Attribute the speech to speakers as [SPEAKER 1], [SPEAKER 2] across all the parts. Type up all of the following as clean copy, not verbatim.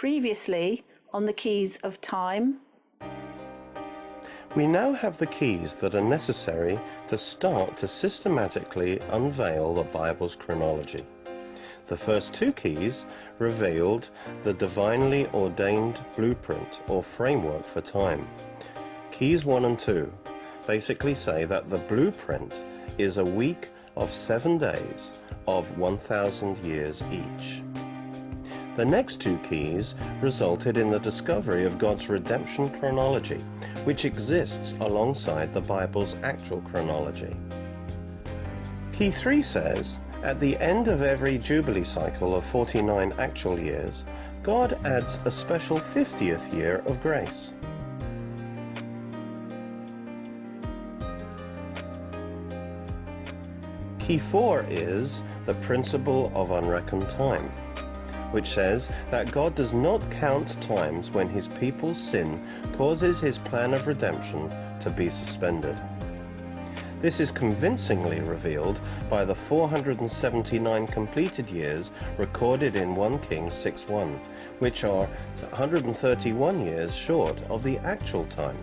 [SPEAKER 1] previously on the keys of time.
[SPEAKER 2] We now have the keys that are necessary to start to systematically unveil the Bible's chronology. The first two keys revealed the divinely ordained blueprint or framework for time. Keys 1 and 2 basically say that the blueprint is a week of 7 days of 1,000 years each. The next two keys resulted in the discovery of God's redemption chronology, which exists alongside the Bible's actual chronology. Key 3 says, at the end of every Jubilee cycle of 49 actual years, God adds a special 50th year of grace. Key 4 is the principle of unreckoned time, which says that God does not count times when his people's sin causes his plan of redemption to be suspended. This is convincingly revealed by the 479 completed years recorded in 1 Kings 6:1, which are 131 years short of the actual time.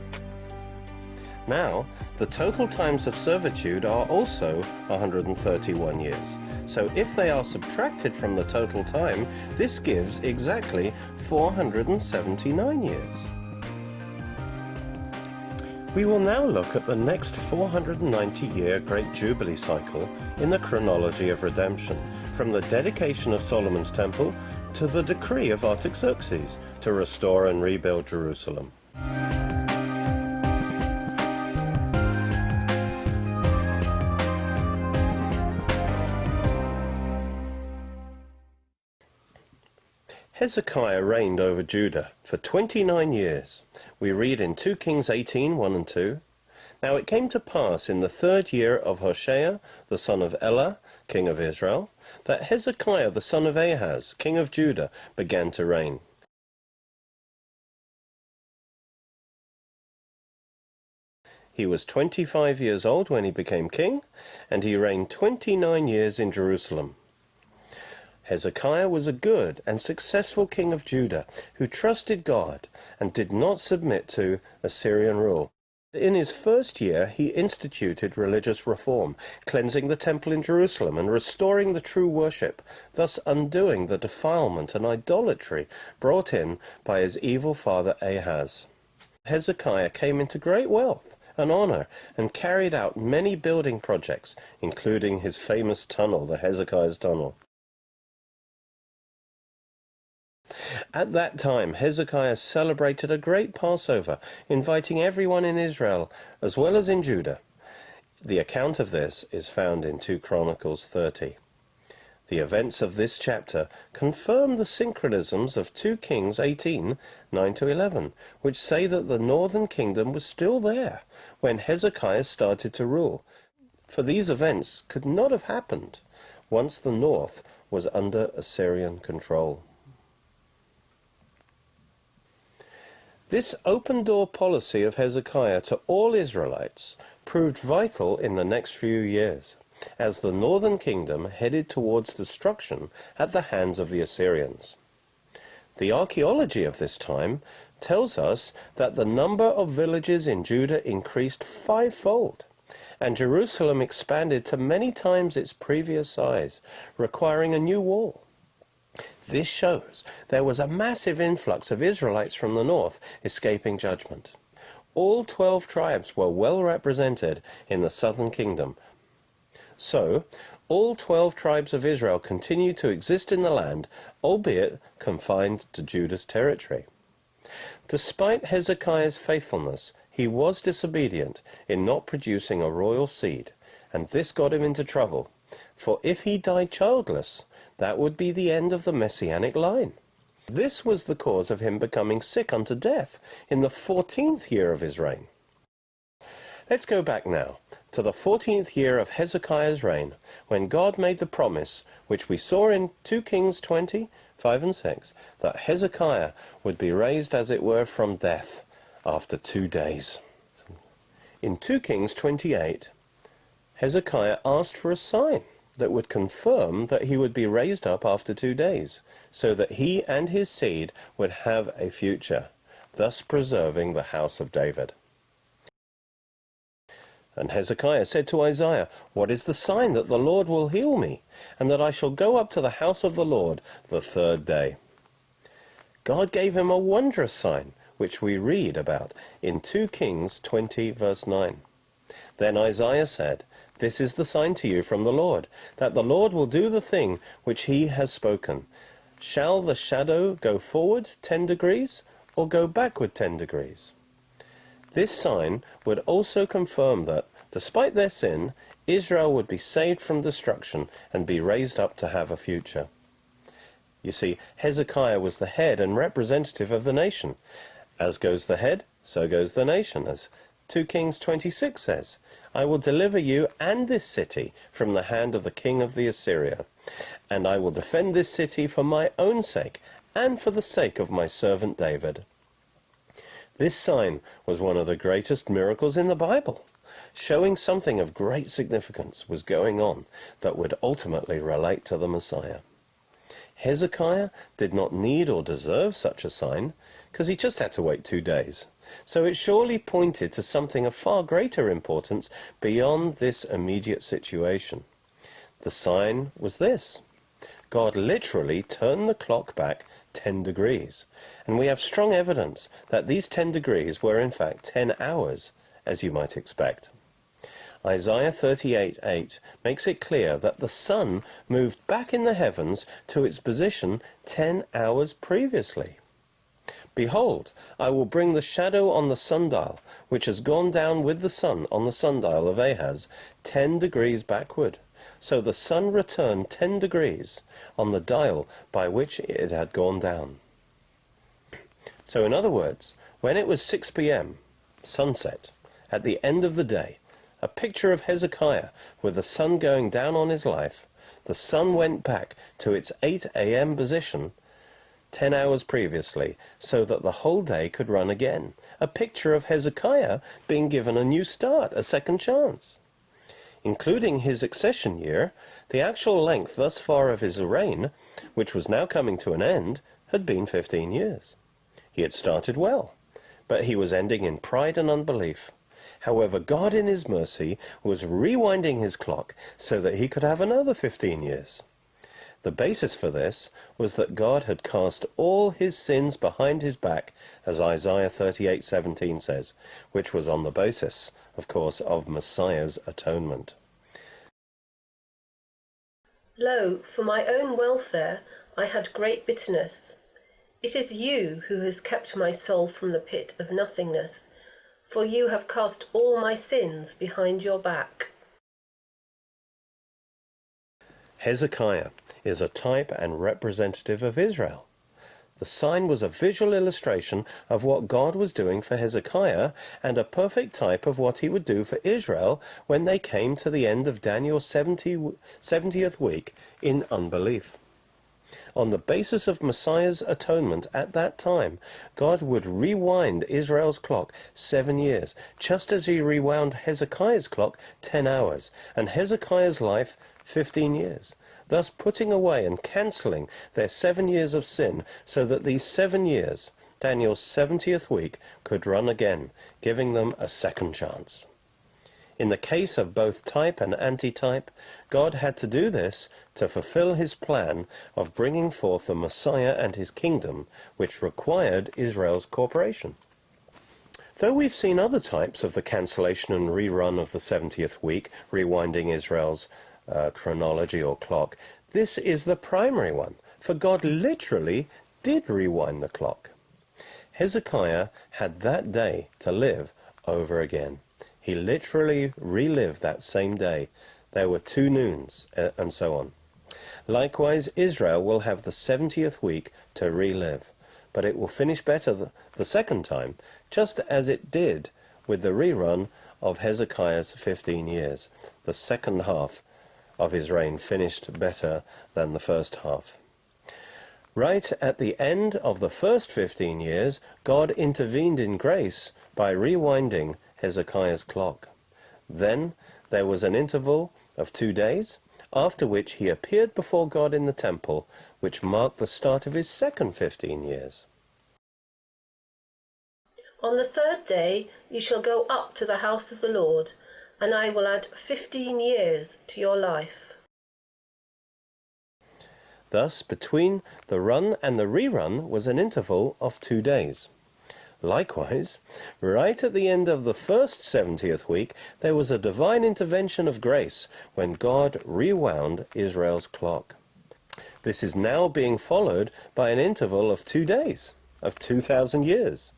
[SPEAKER 2] Now, the total times of servitude are also 131 years. So if they are subtracted from the total time, this gives exactly 479 years. We will now look at the next 490-year Great Jubilee cycle in the chronology of redemption, from the dedication of Solomon's temple to the decree of Artaxerxes to restore and rebuild Jerusalem. Hezekiah reigned over Judah for 29 years. We read in 2 Kings 18:1 and 2, Now it came to pass in the 3rd year of Hoshea, the son of Elah, king of Israel, that Hezekiah the son of Ahaz, king of Judah, began to reign. He was 25 years old when he became king, and he reigned 29 years in Jerusalem. Hezekiah was a good and successful king of Judah who trusted God and did not submit to Assyrian rule. In his first year, he instituted religious reform, cleansing the temple in Jerusalem and restoring the true worship, thus undoing the defilement and idolatry brought in by his evil father Ahaz. Hezekiah came into great wealth and honor and carried out many building projects, including his famous tunnel, the Hezekiah's Tunnel. At that time, Hezekiah celebrated a great Passover, inviting everyone in Israel as well as in Judah. The account of this is found in 2 Chronicles 30. The events of this chapter confirm the synchronisms of 2 Kings 18:9-11, which say that the northern kingdom was still there when Hezekiah started to rule. For these events could not have happened once the north was under Assyrian control. This open-door policy of Hezekiah to all Israelites proved vital in the next few years, as the northern kingdom headed towards destruction at the hands of the Assyrians. The archaeology of this time tells us that the number of villages in Judah increased 5-fold, and Jerusalem expanded to many times its previous size, requiring a new wall. This shows there was a massive influx of Israelites from the north escaping judgment. All 12 tribes were well represented in the southern kingdom. So, all 12 tribes of Israel continued to exist in the land, albeit confined to Judah's territory. Despite Hezekiah's faithfulness, he was disobedient in not producing a royal seed, and this got him into trouble, for if he died childless, that would be the end of the Messianic line. This was the cause of him becoming sick unto death in the 14th year of his reign. Let's go back now to the 14th year of Hezekiah's reign, when God made the promise, which we saw in 2 Kings 20:5 and 6, that Hezekiah would be raised as it were from death after 2 days. In 2 Kings 28, Hezekiah asked for a sign that would confirm that he would be raised up after 2 days, so that he and his seed would have a future, thus preserving the house of David. And Hezekiah said to Isaiah, "What is the sign that the Lord will heal me, and that I shall go up to the house of the Lord the 3rd day?" God gave him a wondrous sign, which we read about in 2 Kings 20, verse 9. Then Isaiah said, "This is the sign to you from the Lord, that the Lord will do the thing which he has spoken. Shall the shadow go forward 10 degrees, or go backward 10 degrees?" This sign would also confirm that, despite their sin, Israel would be saved from destruction and be raised up to have a future. You see, Hezekiah was the head and representative of the nation. As goes the head, so goes the nation, as 2 Kings 26 says, "I will deliver you and this city from the hand of the king of the Assyria, and I will defend this city for my own sake and for the sake of my servant David." This sign was one of the greatest miracles in the Bible, showing something of great significance was going on that would ultimately relate to the Messiah. Hezekiah did not need or deserve such a sign, because he just had to wait 2 days. So it surely pointed to something of far greater importance beyond this immediate situation. The sign was this: God literally turned the clock back 10 degrees, and we have strong evidence that these 10 degrees were in fact 10 hours, as you might expect. Isaiah 38:8 makes it clear that the sun moved back in the heavens to its position 10 hours previously. "Behold, I will bring the shadow on the sundial, which has gone down with the sun on the sundial of Ahaz, 10 degrees backward. So the sun returned 10 degrees on the dial by which it had gone down." So in other words, when it was 6 p.m., sunset, at the end of the day, a picture of Hezekiah with the sun going down on his life, the sun went back to its 8 a.m. position 10 hours previously, so that the whole day could run again. A picture of Hezekiah being given a new start, a second chance. Including his accession year, the actual length thus far of his reign, which was now coming to an end, had been 15 years. He had started well, but he was ending in pride and unbelief. However, God in his mercy was rewinding his clock so that he could have another 15 years. The basis for this was that God had cast all his sins behind his back, as Isaiah 38:17 says, which was on the basis, of course, of Messiah's atonement.
[SPEAKER 3] "Lo, for my own welfare I had great bitterness. It is you who has kept my soul from the pit of nothingness, for you have cast all my sins behind your back."
[SPEAKER 2] Hezekiah is a type and representative of Israel. The sign was a visual illustration of what God was doing for Hezekiah, and a perfect type of what he would do for Israel when they came to the end of Daniel's 70th week in unbelief. On the basis of Messiah's atonement at that time, God would rewind Israel's clock 7 years, just as he rewound Hezekiah's clock 10 hours, and Hezekiah's life 15 years, thus putting away and cancelling their 7 years of sin, so that these 7 years, Daniel's 70th week, could run again, giving them a second chance. In the case of both type and antitype, God had to do this to fulfill his plan of bringing forth the Messiah and his kingdom, which required Israel's cooperation. Though we've seen other types of the cancellation and rerun of the 70th week, rewinding Israel's chronology or clock, this is the primary one, for God literally did rewind the clock. Hezekiah had that day to live over again. He literally relived that same day. There were 2 noons, and so on. Likewise, Israel will have the 70th week to relive, but it will finish better the second time, just as it did with the rerun of Hezekiah's 15 years. The second half of his reign finished better than the first half. Right at the end of the first 15 years, God intervened in grace by rewinding Hezekiah's clock. Then there was an interval of 2 days, after which he appeared before God in the temple, which marked the start of his second 15 years.
[SPEAKER 3] On the third day you shall go up to the house of the Lord, and I will add 15 years to your life.
[SPEAKER 2] Thus, between the run and the rerun was an interval of 2 days. Likewise, right at the end of the first 70th week, there was a divine intervention of grace when God rewound Israel's clock. This is now being followed by an interval of 2 days, of 2,000 years,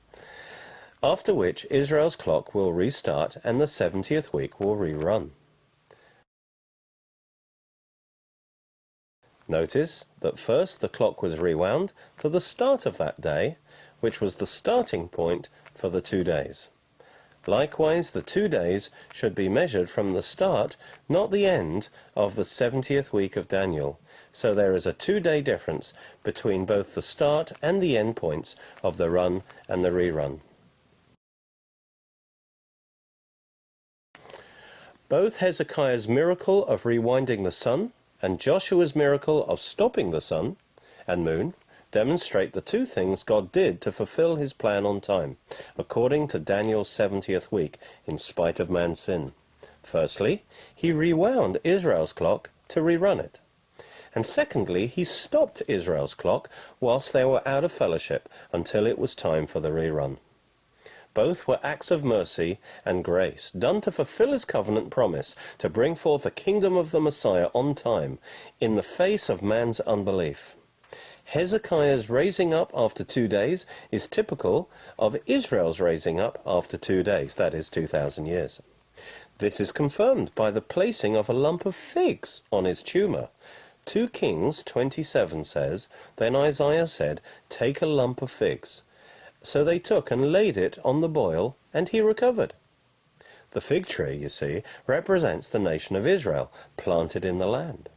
[SPEAKER 2] after which Israel's clock will restart and the 70th week will rerun. Notice that first the clock was rewound to the start of that day, which was the starting point for the 2 days. Likewise, the 2 days should be measured from the start, not the end, of the 70th week of Daniel. So there is a 2-day difference between both the start and the end points of the run and the rerun. Both Hezekiah's miracle of rewinding the sun and Joshua's miracle of stopping the sun and moon demonstrate the two things God did to fulfill his plan on time, according to Daniel's 70th week, in spite of man's sin. Firstly, he rewound Israel's clock to rerun it. And secondly, he stopped Israel's clock whilst they were out of fellowship until it was time for the rerun. Both were acts of mercy and grace, done to fulfill his covenant promise to bring forth the kingdom of the Messiah on time, in the face of man's unbelief. Hezekiah's raising up after 2 days is typical of Israel's raising up after 2 days, that is 2,000 years. This is confirmed by the placing of a lump of figs on his tumor. 2 Kings 27 says, "Then Isaiah said, 'Take a lump of figs.' So they took and laid it on the boil, and he recovered." The fig tree, you see, represents the nation of Israel, planted in the land.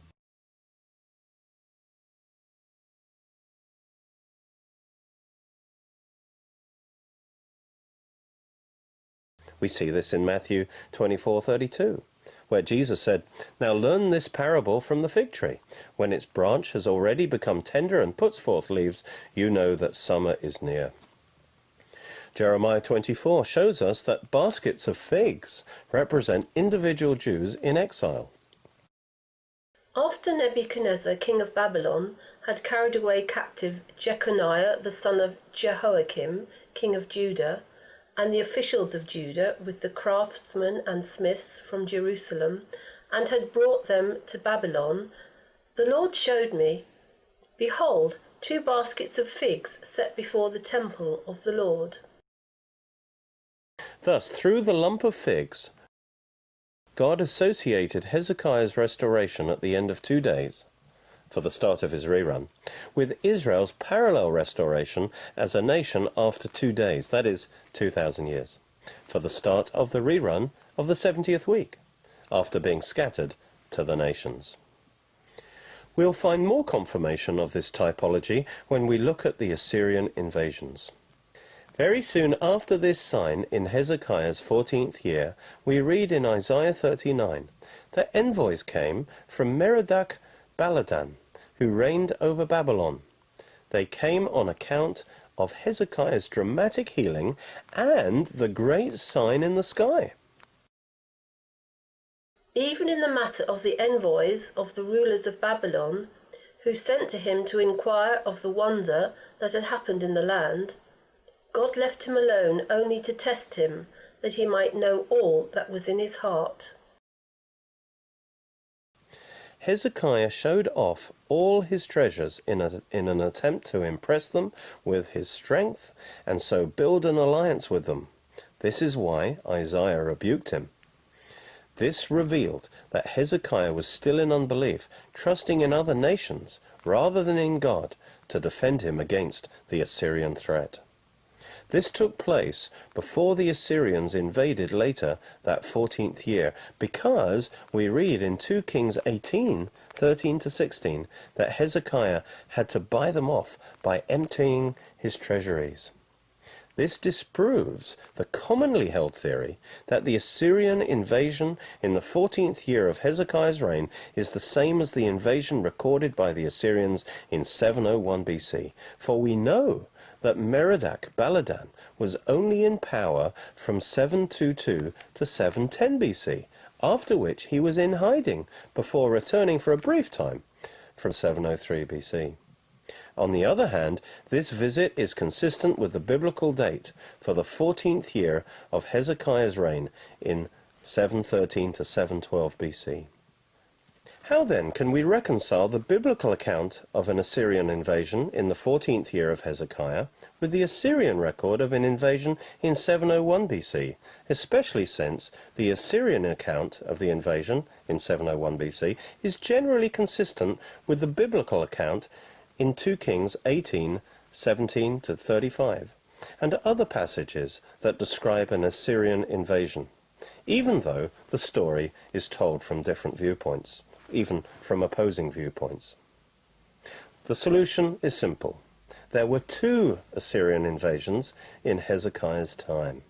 [SPEAKER 2] We see this in Matthew 24:32, where Jesus said, "Now learn this parable from the fig tree. When its branch has already become tender and puts forth leaves, you know that summer is near." Jeremiah 24 shows us that baskets of figs represent individual Jews in exile.
[SPEAKER 3] After Nebuchadnezzar, king of Babylon, had carried away captive Jeconiah, the son of Jehoiakim, king of Judah, and the officials of Judah with the craftsmen and smiths from Jerusalem, and had brought them to Babylon, the Lord showed me, behold, 2 baskets of figs set before the temple of the Lord.
[SPEAKER 2] Thus, through the lump of figs, God associated Hezekiah's restoration at the end of 2 days, for the start of his rerun, with Israel's parallel restoration as a nation after 2 days, that is, 2,000 years, for the start of the rerun of the 70th week, after being scattered to the nations. We'll find more confirmation of this typology when we look at the Assyrian invasions. Very soon after this sign, in Hezekiah's 14th year, we read in Isaiah 39 that envoys came from Merodach-baladan, who reigned over Babylon. They came on account of Hezekiah's dramatic healing and the great sign in the sky.
[SPEAKER 3] Even in the matter of the envoys of the rulers of Babylon, who sent to him to inquire of the wonder that had happened in the land, God left him alone only to test him, that he might know all that was in his heart.
[SPEAKER 2] Hezekiah showed off all his treasures in an attempt to impress them with his strength and so build an alliance with them. This is why Isaiah rebuked him. This revealed that Hezekiah was still in unbelief, trusting in other nations rather than in God to defend him against the Assyrian threat. This took place before the Assyrians invaded later that 14th year, because we read in 2 Kings 18:13-16 that Hezekiah had to buy them off by emptying his treasuries. This disproves the commonly held theory that the Assyrian invasion in the 14th year of Hezekiah's reign is the same as the invasion recorded by the Assyrians in 701 BC, for we know that Merodach-baladan was only in power from 722 to 710 BC, after which he was in hiding before returning for a brief time from 703 BC. On the other hand, this visit is consistent with the biblical date for the 14th year of Hezekiah's reign in 713 to 712 BC. How then can we reconcile the biblical account of an Assyrian invasion in the 14th year of Hezekiah with the Assyrian record of an invasion in 701 BC, especially since the Assyrian account of the invasion in 701 BC is generally consistent with the biblical account in 2 Kings 18, 17 to 35, and other passages that describe an Assyrian invasion, even though the story is told from different viewpoints, even from opposing viewpoints. The solution is simple. There were 2 Assyrian invasions in Hezekiah's time.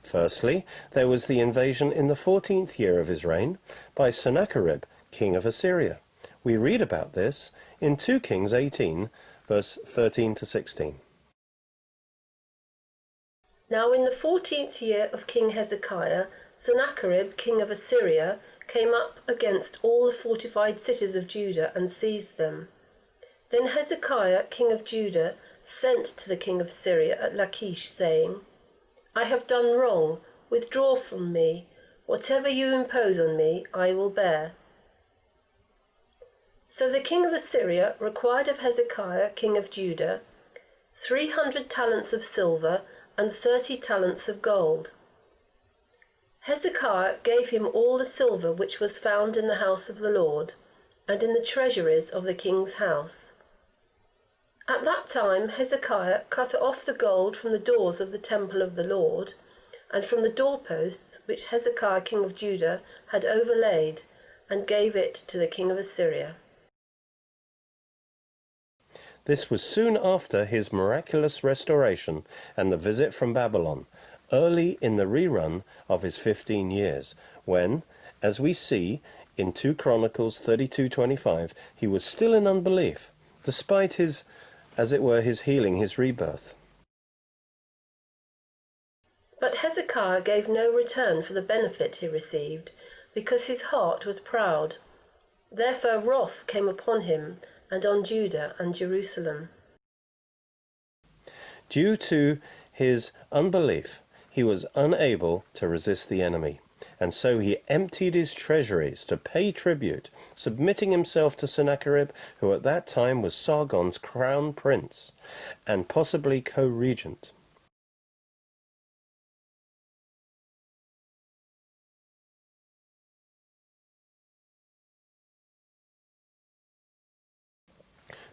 [SPEAKER 2] Firstly, there was the invasion in the 14th year of his reign by Sennacherib, king of Assyria. We read about this in 2 Kings 18, verse 13 to 16.
[SPEAKER 3] Now in the 14th year of King Hezekiah, Sennacherib, king of Assyria, came up against all the fortified cities of Judah and seized them. Then Hezekiah, king of Judah, sent to the king of Syria at Lachish, saying, I have done wrong, withdraw from me. Whatever you impose on me, I will bear. So the king of Assyria required of Hezekiah, king of Judah, 300 talents of silver and 30 talents of gold. Hezekiah gave him all the silver which was found in the house of the Lord, and in the treasuries of the king's house. At that time Hezekiah cut off the gold from the doors of the temple of the Lord, and from the doorposts which Hezekiah king of Judah had overlaid, and gave it to the king of Assyria.
[SPEAKER 2] This was soon after his miraculous restoration and the visit from Babylon, early in the rerun of his 15 years, when, as we see in 2 Chronicles 32:25, he was still in unbelief, despite his, as it were, his healing, his rebirth.
[SPEAKER 3] But Hezekiah gave no return for the benefit he received, because his heart was proud. Therefore wrath came upon him, and on Judah and Jerusalem.
[SPEAKER 2] Due to his unbelief, he was unable to resist the enemy, and so he emptied his treasuries to pay tribute, submitting himself to Sennacherib, who at that time was Sargon's crown prince, and possibly co-regent.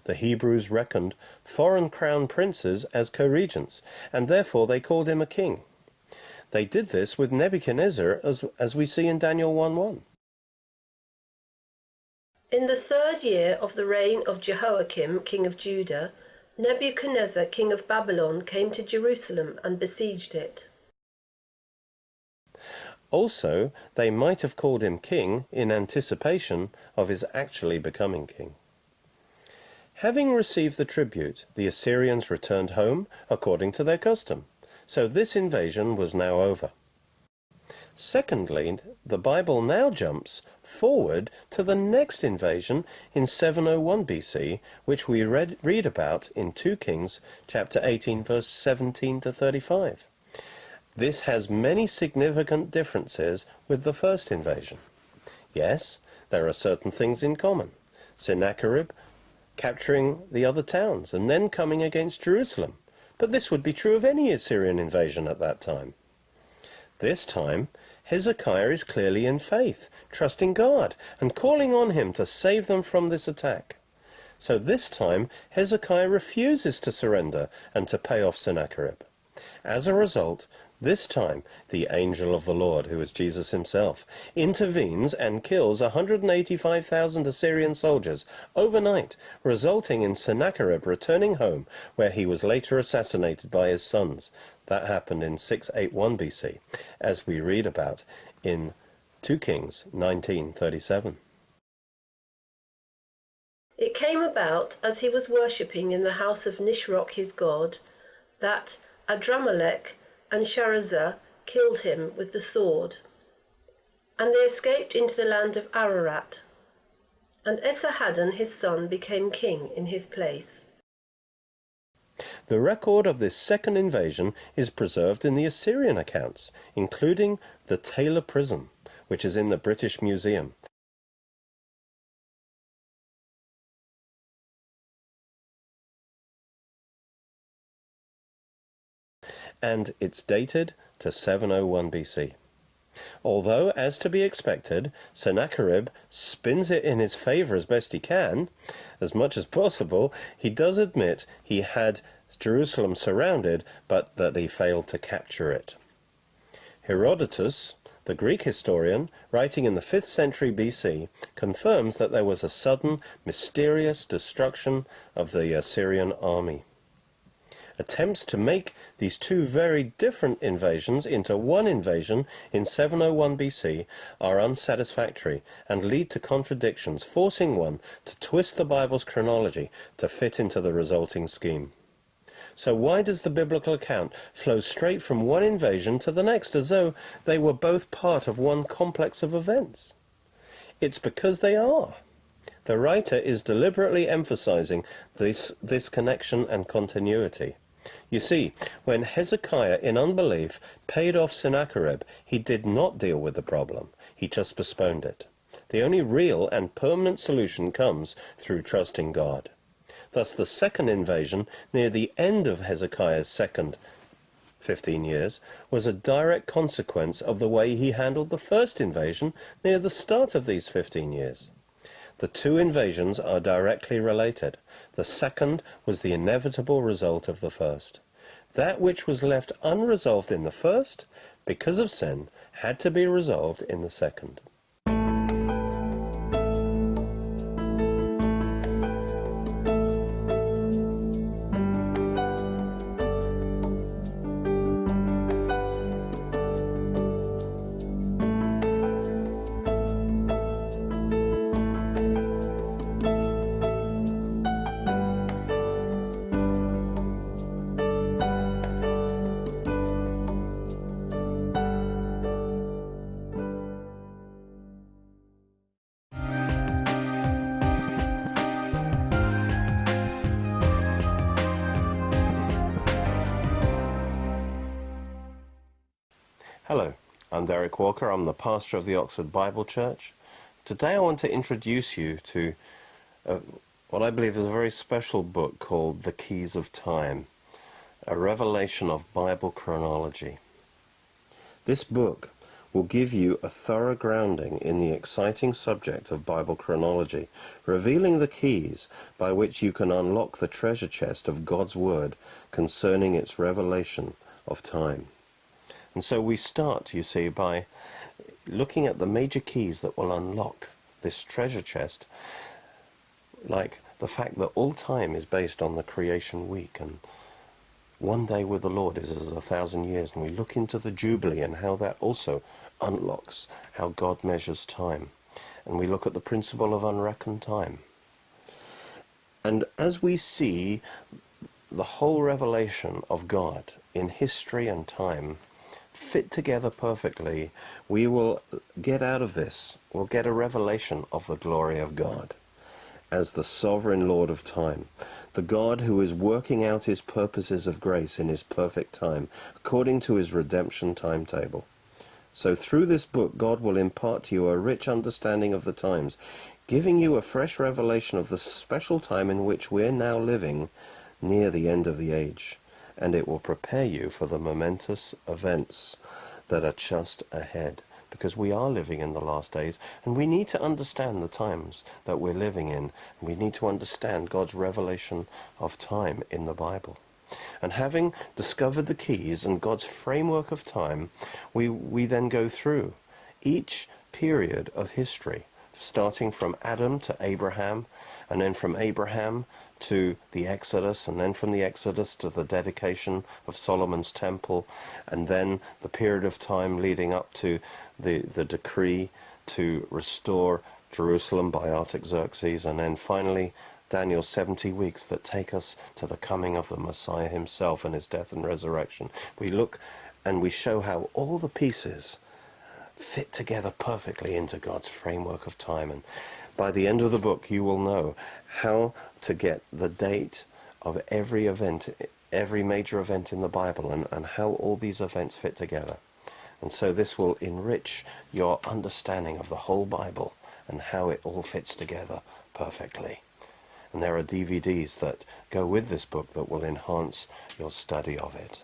[SPEAKER 2] The Hebrews reckoned foreign crown princes as co-regents, and therefore they called him a king. They did this with Nebuchadnezzar, as we see in Daniel 1:1.
[SPEAKER 3] In the 3rd year of the reign of Jehoiakim, king of Judah, Nebuchadnezzar, king of Babylon, came to Jerusalem and besieged it.
[SPEAKER 2] Also, they might have called him king in anticipation of his actually becoming king. Having received the tribute, the Assyrians returned home according to their custom, so this invasion was now over. Secondly, the Bible now jumps forward to the next invasion in 701 BC, which we read about in 2 Kings chapter 18, verse 17 to 35. This has many significant differences with the first invasion. Yes, there are certain things in common. Sennacherib capturing the other towns and then coming against Jerusalem. But this would be true of any Assyrian invasion at that time. This time, Hezekiah is clearly in faith, trusting God and calling on him to save them from this attack. So this time, Hezekiah refuses to surrender and to pay off Sennacherib. As a result, This time, the angel of the Lord, who is Jesus himself, intervenes and kills 185,000 Assyrian soldiers overnight, resulting in Sennacherib returning home, where he was later assassinated by his sons. That happened in 681 BC, as we read about in 2 Kings 19:37.
[SPEAKER 3] It came about, as he was worshipping in the house of Nisroch his god, that Adramelech and Sharezer killed him with the sword. And they escaped into the land of Ararat. And Esarhaddon his son became king in his place.
[SPEAKER 2] The record of this second invasion is preserved in the Assyrian accounts, including the Taylor Prison, which is in the British Museum. And it's dated to 701 BC. Although, as to be expected, Sennacherib spins it in his favour as best he can, as much as possible, he does admit he had Jerusalem surrounded, but that he failed to capture it. Herodotus, the Greek historian, writing in the 5th century BC, confirms that there was a sudden, mysterious destruction of the Assyrian army. Attempts to make these two very different invasions into one invasion in 701 BC are unsatisfactory and lead to contradictions, forcing one to twist the Bible's chronology to fit into the resulting scheme. So why does the biblical account flow straight from one invasion to the next, as though they were both part of one complex of events? It's because they are. The writer is deliberately emphasizing this connection and continuity. You see, when Hezekiah, in unbelief, paid off Sennacherib, he did not deal with the problem. He just postponed it. The only real and permanent solution comes through trusting God. Thus, the second invasion, near the end of Hezekiah's second 15 years, was a direct consequence of the way he handled the first invasion near the start of these 15 years. The two invasions are directly related. The second was the inevitable result of the first. That which was left unresolved in the first, because of sin, had to be resolved in the second. Hello, I'm Derek Walker. I'm the pastor of the Oxford Bible Church. Today I want to introduce you to what I believe is a very special book called The Keys of Time, a revelation of Bible chronology. This book will give you a thorough grounding in the exciting subject of Bible chronology, revealing the keys by which you can unlock the treasure chest of God's Word concerning its revelation of time. And so we start, you see, by looking at the major keys that will unlock this treasure chest, like the fact that all time is based on the creation week, and one day with the Lord is as 1,000 years, and we look into the Jubilee and how that also unlocks how God measures time. And we look at the principle of unreckoned time. And as we see the whole revelation of God in history and time fit together perfectly, we will get out of this, we'll get a revelation of the glory of God as the sovereign Lord of time, the God who is working out his purposes of grace in his perfect time, according to his redemption timetable. So through this book, God will impart to you a rich understanding of the times, giving you a fresh revelation of the special time in which we're now living near the end of the age. And it will prepare you for the momentous events that are just ahead, because we are living in the last days, and we need to understand the times that we're living in. We need to understand God's revelation of time in the Bible. And having discovered the keys and God's framework of time, we then go through each period of history, starting from Adam to Abraham, and then from Abraham to the Exodus, and then from the Exodus to the dedication of Solomon's temple, and then the period of time leading up to the decree to restore Jerusalem by Artaxerxes, and then finally Daniel's 70 weeks that take us to the coming of the Messiah himself and his death and resurrection. We look and we show how all the pieces fit together perfectly into God's framework of time. And by the end of the book, you will know how to get the date of every event, every major event in the Bible, and how all these events fit together. And so this will enrich your understanding of the whole Bible and how it all fits together perfectly. And there are DVDs that go with this book that will enhance your study of it.